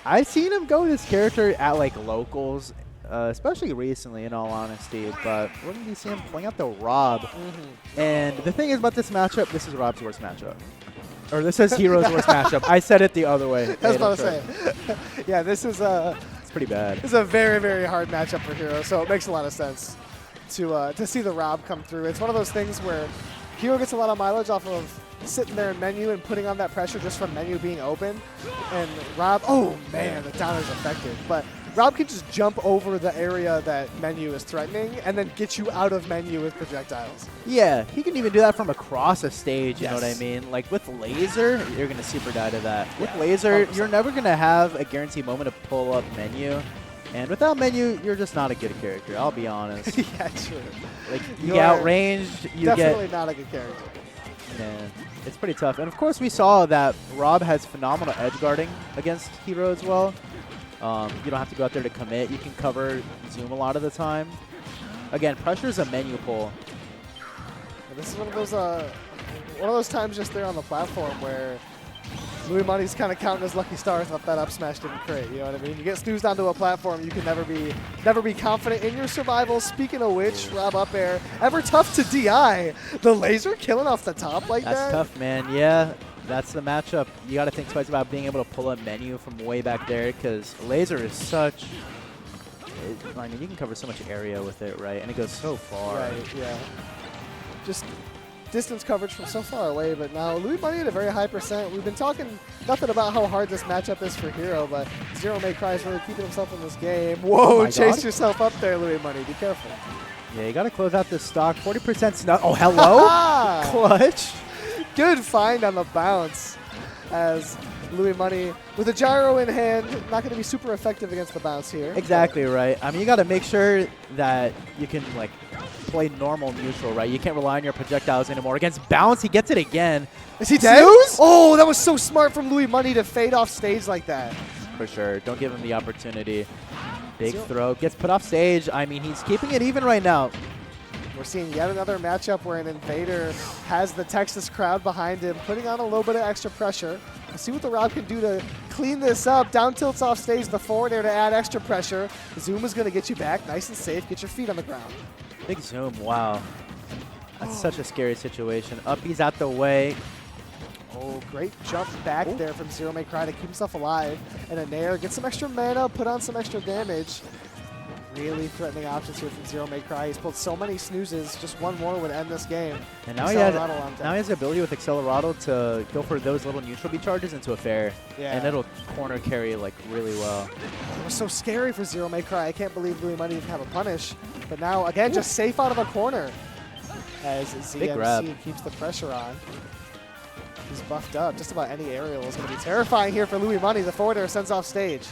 I've seen him go this character at like locals, especially recently, in all honesty. But we're going to see him playing out the R.O.B. And the thing is about this matchup, this is R.O.B.'s worst matchup. Or this is Hero's worst matchup. I said it the other way. That's what I was saying. Yeah, this is it's pretty bad. This is a very, very hard matchup for Hero, so it makes a lot of sense to see the R.O.B. come through. It's one of those things where Hero gets a lot of mileage off of sitting there in menu and putting on that pressure just from menu being open. And R.O.B., oh man, the down is effective. But R.O.B. can just jump over the area that menu is threatening and then get you out of menu with projectiles. Yeah, he can even do that from across a stage, you know what I mean? Like with laser, you're going to super die to that. With laser, 100%. You're never going to have a guaranteed moment to pull up menu. And without menu, you're just not a good character, I'll be honest. Yeah, true. Like, you get outranged, you definitely not a good character. Man, it's pretty tough. And of course, we saw that R.O.B. has phenomenal edge guarding against Hero as well. You don't have to go out there to commit. You can cover zoom a lot of the time. Again, pressure is a menu pull. And this is one of those times just there on the platform where Louis Money's kind of counting his lucky stars if that up smash didn't crit. You know what I mean? You get snoozed onto a platform, you can never be confident in your survival. Speaking of which, R.O.B. up air, ever tough to DI. The laser killing off the top like that. That's tough, man. Yeah. That's the matchup. You got to think twice about being able to pull a menu from way back there because laser is such. I mean, you can cover so much area with it, right? And it goes so far. Right, yeah. Just distance coverage from so far away, but now Louis Money at a very high percent. We've been talking nothing about how hard this matchup is for Hero, but zeromaycry is really keeping himself in this game. Whoa, chase yourself up there, Louis Money. Be careful. Yeah, you got to close out this stock. 40% snug. Oh, hello? Clutch. Good find on the bounce as Louis Money with a gyro in hand, not going to be super effective against the bounce here. Exactly right. I mean, you got to make sure that you can like play normal neutral, right? You can't rely on your projectiles anymore. Against bounce, he gets it again. Is he dead? Oh, that was so smart from Louis Money to fade off stage like that. For sure. Don't give him the opportunity. Big throw. Gets put off stage. I mean, he's keeping it even right now. We're seeing yet another matchup where an Invader has the Texas crowd behind him, putting on a little bit of extra pressure. Let's see what the R.O.B. can do to clean this up. Down tilts off stage, the forward air to add extra pressure. Zoom is going to get you back nice and safe. Get your feet on the ground. Big zoom, wow. That's such a scary situation. Up, he's out the way. Oh, great jump back there from zeromaycry to keep himself alive. And a Nair, get some extra mana, put on some extra damage. Really threatening options here from zeromaycry. He's pulled so many snoozes. Just one more would end this game. And now he has the ability with Accelerado to go for those little neutral B charges into a fair. Yeah. And it'll corner carry like really well. It was so scary for zeromaycry. I can't believe Louis Money didn't have a punish. But now, again, just safe out of a corner as ZMC keeps the pressure on. He's buffed up. Just about any aerial is going to be terrifying here for Louis Money. The forward air sends off stage.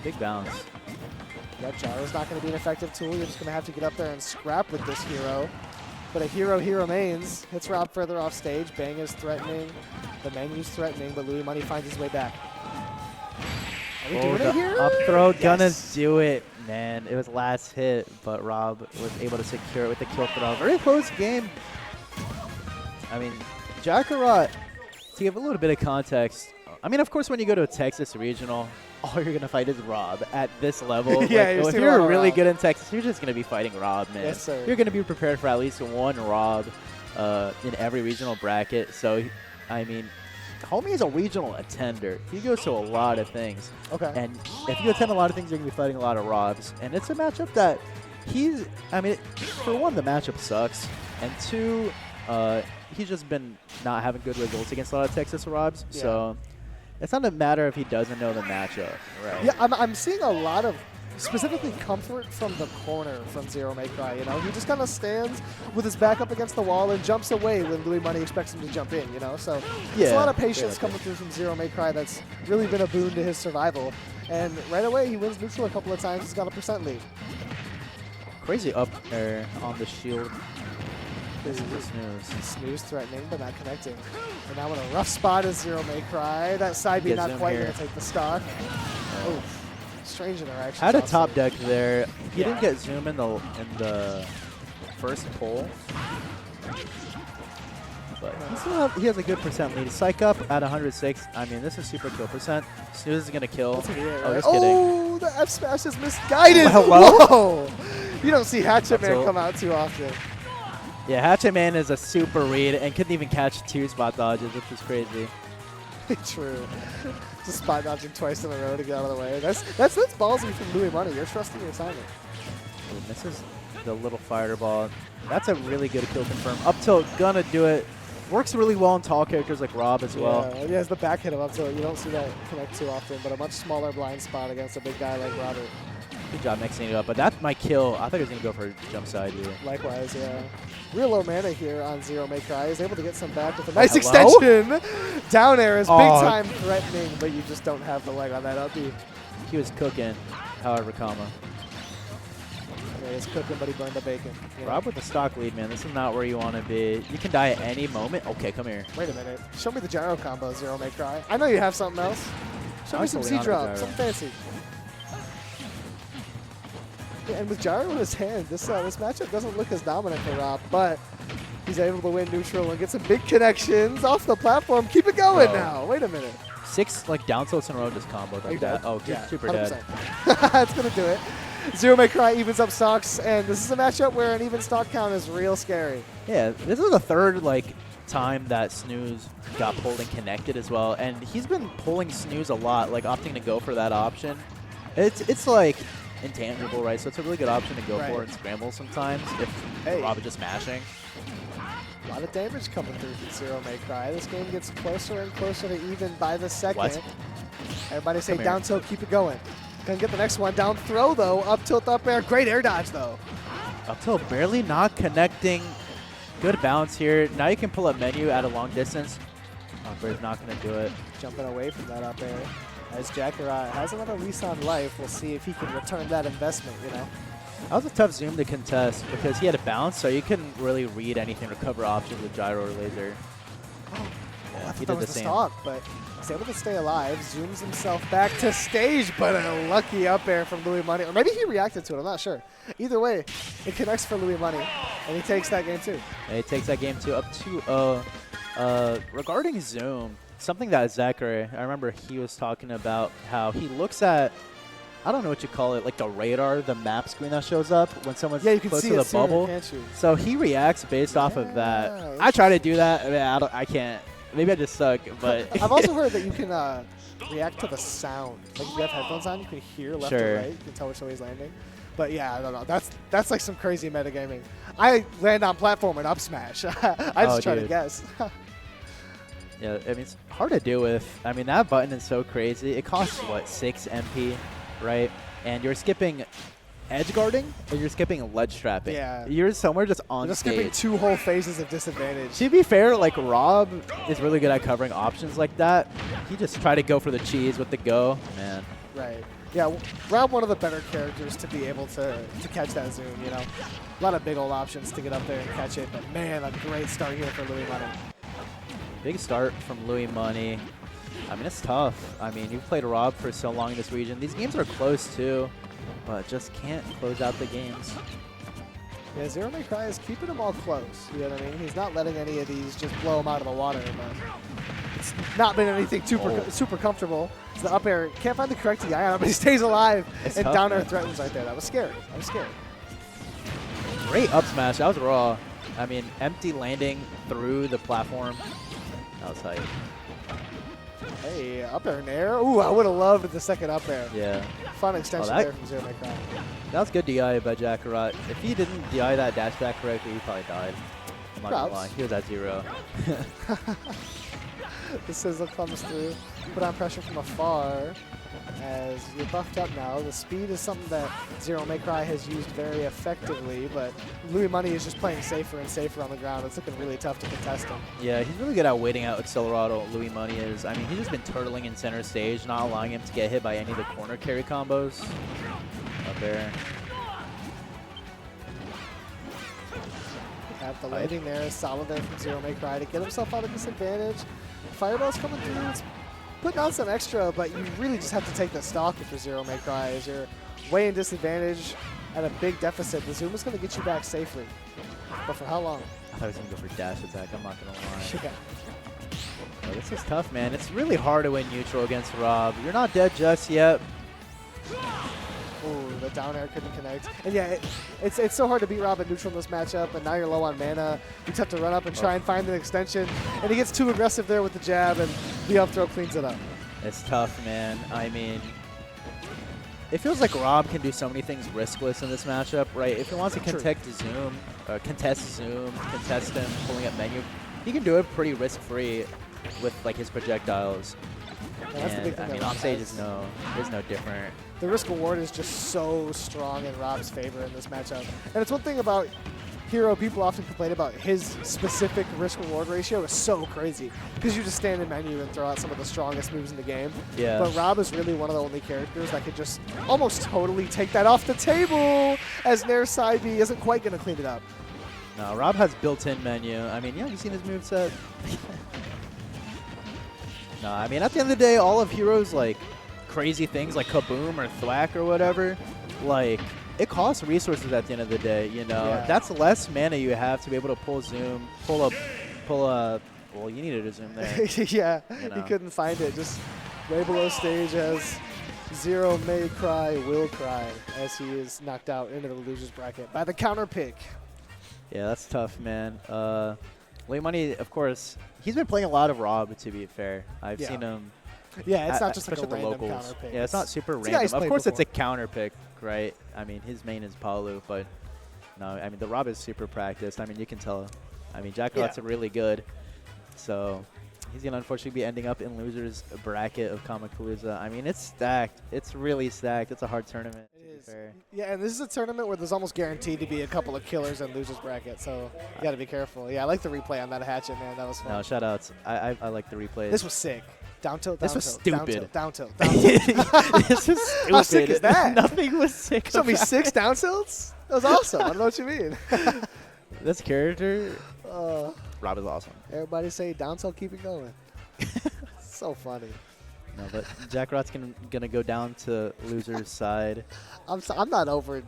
Big bounce. That gyro's not going to be an effective tool. You're just going to have to get up there and scrap with this hero. But a hero he remains. Hits R.O.B. further off stage. Bang is threatening. The menu's threatening, but Louis Money finds his way back. Are we doing it here? Up throw, gonna do it. Man, it was last hit, but R.O.B. was able to secure it with the kill throw. Very close game. I mean, Jackarot, to give a little bit of context, I mean, of course, when you go to a Texas regional, all you're going to fight is R.O.B. at this level. Yeah, like, if you're really good in Texas, you're just going to be fighting R.O.B., man. Yes, sir. You're going to be prepared for at least one R.O.B. In every regional bracket. So, I mean, homie is a regional attender. He goes to a lot of things. Okay. And if you attend a lot of things, you're going to be fighting a lot of R.O.B.s. And it's a matchup that I mean, for one, the matchup sucks. And two, he's just been not having good results against a lot of Texas R.O.B.s. Yeah. So it's not a matter if he doesn't know the matchup, right? Yeah, I'm seeing a lot of specifically comfort from the corner from zeromaycry. You know, he just kind of stands with his back up against the wall and jumps away when Louis Money expects him to jump in. You know, so there's a lot of patience coming through from zeromaycry. That's really been a boon to his survival. And right away, he wins neutral a couple of times. He's got a % lead. Crazy up air on the shield. This is a snooze. Snooze threatening, but not connecting. And now in a rough spot is zeromaycry. That side B not quite going to take the stock. Oh, strange interaction. Had a top deck there. He didn't get zoom in the first pull. but he has a good percent lead. Psych up at 106. I mean, this is super kill percent. Snooze is going to kill. Oh, just kidding. Oh, the F smash is misguided. Hello? Whoa. You don't see Hatchet Man come out too often. Yeah, Hatchet Man is a super read and couldn't even catch 2 spot dodges, which is crazy. True. Just spot dodging twice in a row to get out of the way. That's ballsy from Louis Money. You're trusting your timing. Ooh, misses the little fireball. That's a really good kill confirm. Up tilt, gonna do it. Works really well on tall characters like R.O.B as well. Yeah, he has the back hit of up tilt. You don't see that connect too often, but a much smaller blind spot against a big guy like Robert. Good job mixing it up, but that's my kill. I thought he was gonna go for jump side here. Likewise, yeah. Real low mana here on zeromaycry. He's able to get some back with a nice extension. Down air is big time threatening, but you just don't have the leg on that up B. He was cooking, however, comma. Yeah, he's cooking, but he burned the bacon. R.O.B with the stock lead, man. This is not where you want to be. You can die at any moment. Okay, come here. Wait a minute. Show me the gyro combo, zeromaycry. I know you have something else. Show me some Z-drop, something fancy. Yeah, and with gyro in his hand, this matchup doesn't look as dominant for R.O.B, but he's able to win neutral and get some big connections off the platform. Keep it going now. Wait a minute. 6 like down tilts in a row just comboed like that. Oh, yeah, super 100%. Dead. That's going to do it. zeromaycry evens up stocks, and this is a matchup where an even stock count is real scary. Yeah, this is the third time that Snooze got pulled and connected as well, and he's been pulling Snooze a lot, opting to go for that option. It's like intangible, right? So it's a really good option to go for in scramble sometimes if R.O.B is just mashing. A lot of damage coming through from zeromaycry. This game gets closer and closer to even by the second. What? Everybody say down tilt, keep it going. Gonna get the next one. Down throw, though. Up tilt, up air. Great air dodge, though. Up tilt barely not connecting. Good bounce here. Now you can pull up menu at a long distance. Up air's not going to do it. Jumping away from that up air. As Jackarat has another lease on life, we'll see if he can return that investment, you know. That was a tough zoom to contest because he had a bounce, so you couldn't really read anything recover options with gyro or laser. Yeah, he did the same. Stock, but he's able to stay alive, zooms himself back to stage, but a lucky up air from Louis Money. Or maybe he reacted to it, I'm not sure. Either way, it connects for Louis Money, and he takes that game too. And he takes that game too, up 2-0. Regarding zoom, something that Zachary, I remember he was talking about how he looks at, I don't know what you call it, like the radar, the map screen that shows up when someone's close to the bubble. Can't you? So he reacts based off of that. I try to do that. I mean, I can't. Maybe I just suck, but I've also heard that you can react to the sound. Like if you have headphones on, you can hear left or right. You can tell which way he's landing. But yeah, I don't know. That's like some crazy metagaming. I land on platform and up smash. I just try to guess. Yeah, I mean, it's hard to do with. I mean, that button is so crazy. It costs, what, 6 MP, right? And you're skipping edge guarding, or you're skipping ledge trapping. Yeah. You're somewhere just on You're stage. skipping 2 whole phases of disadvantage. To be fair, like, R.O.B is really good at covering options like that. He just tried to go for the cheese with the go. Man. Right. Yeah, R.O.B one of the better characters to be able to catch that zoom, you know. A lot of big old options to get up there and catch it, but man, a great start here for Louis Money. Big start from Louis Money. I mean, it's tough. I mean, you've played R.O.B for so long in this region. These games are close, too, but just can't close out the games. Yeah, zeromaycry is keeping them all close. You know what I mean? He's not letting any of these just blow him out of the water. But it's not been anything super comfortable. So the up air can't find the correct DI on him, but he stays alive. It's and tough, down air man. threatens right there. That was scary. I was scared. Great up smash. That was raw. I mean, empty landing through the platform. That was hype. Hey, up air in air. Ooh, I would have loved the second up air. Yeah. Fun extension there from zeromaycry. That was good DI by Jackarat. If he didn't DI that dash back correctly, he probably died. I'm not gonna lie. He was at 0. The sizzle comes through. Put on pressure from afar. As you're buffed up now, the speed is something that zeromaycry has used very effectively, but Louis Money is just playing safer and safer on the ground. It's looking really tough to contest him. Yeah, he's really good at waiting out Accelerado. Louis Money is. I mean, he's just been turtling in center stage, not allowing him to get hit by any of the corner carry combos. Up there. At the landing there is solid there from zeromaycry to get himself out of disadvantage. Fireball's coming through. It's putting on some extra, but you really just have to take the stock if you're zeromaycry. As you're way in disadvantage at a big deficit, the zoom is going to get you back safely. But for how long? I was going to go for dash attack. I'm not going to lie. Yeah. Oh, this is tough, man. It's really hard to win neutral against Rob. You're not dead just yet. Ooh, the down air couldn't connect. And yeah, it's so hard to beat Rob at neutral in this matchup, and now you're low on mana. You just have to run up and try and find an extension. And he gets too aggressive there with the jab, and the up throw cleans it up. It's tough, man. I mean, it feels like Rob can do so many things riskless in this matchup, right? If he wants to contest Zoom, contest him, pulling up menu, he can do it pretty risk-free with like his projectiles. Yeah, that's the big thing. I mean, offstage is no different. The risk reward is just so strong in Rob's favor in this matchup. And it's one thing about Hero, people often complain about his specific risk reward ratio is so crazy because you just stand in menu and throw out some of the strongest moves in the game. Yeah. But Rob is really one of the only characters that could just almost totally take that off the table, as Nair side B isn't quite going to clean it up. No, Rob has built-in menu. I mean, yeah, have you seen his moveset? No, I mean, at the end of the day, all of Hero's like crazy things like Kaboom or Thwack or whatever, like it costs resources at the end of the day, you know. Yeah. That's less mana you have to be able to pull Zoom, pull a well, you needed a Zoom there. Yeah, you know. He couldn't find it. Just way below stage as Zero may cry, will cry, as he is knocked out into the loser's bracket by the counter pick. Yeah, that's tough, man. Late Money, of course, he's been playing a lot of Rob, to be fair. I've seen him. Yeah, it's not just like a especially random locals. counter pick. Yeah, it's not super a guy he's random. Of played course, it's a before. counter pick, right? I mean, his main is Palu, but no, I mean, the Rob is super practiced. I mean, you can tell. I mean, Jackarot's really good, so he's going to unfortunately be ending up in loser's bracket of Comicpalooza. I mean, it's stacked. It's really stacked. It's a hard tournament, to be fair. Yeah, and this is a tournament where there's almost guaranteed to be a couple of killers in loser's bracket, so you got to be careful. Yeah, I like the replay on that hatchet, man. That was fun. No, shout-outs. I like the replays. This was sick. Down tilt, down This was tilt, stupid. down tilt, down tilt, down tilt. This is stupid. How sick is that? Nothing was sick. There's only 6 down tilts? That was awesome. I don't know what you mean. This character, Rob is awesome. Everybody say down tilt, keep it going. So funny. No, but Jackarot's gonna go down to loser's side. I'm not over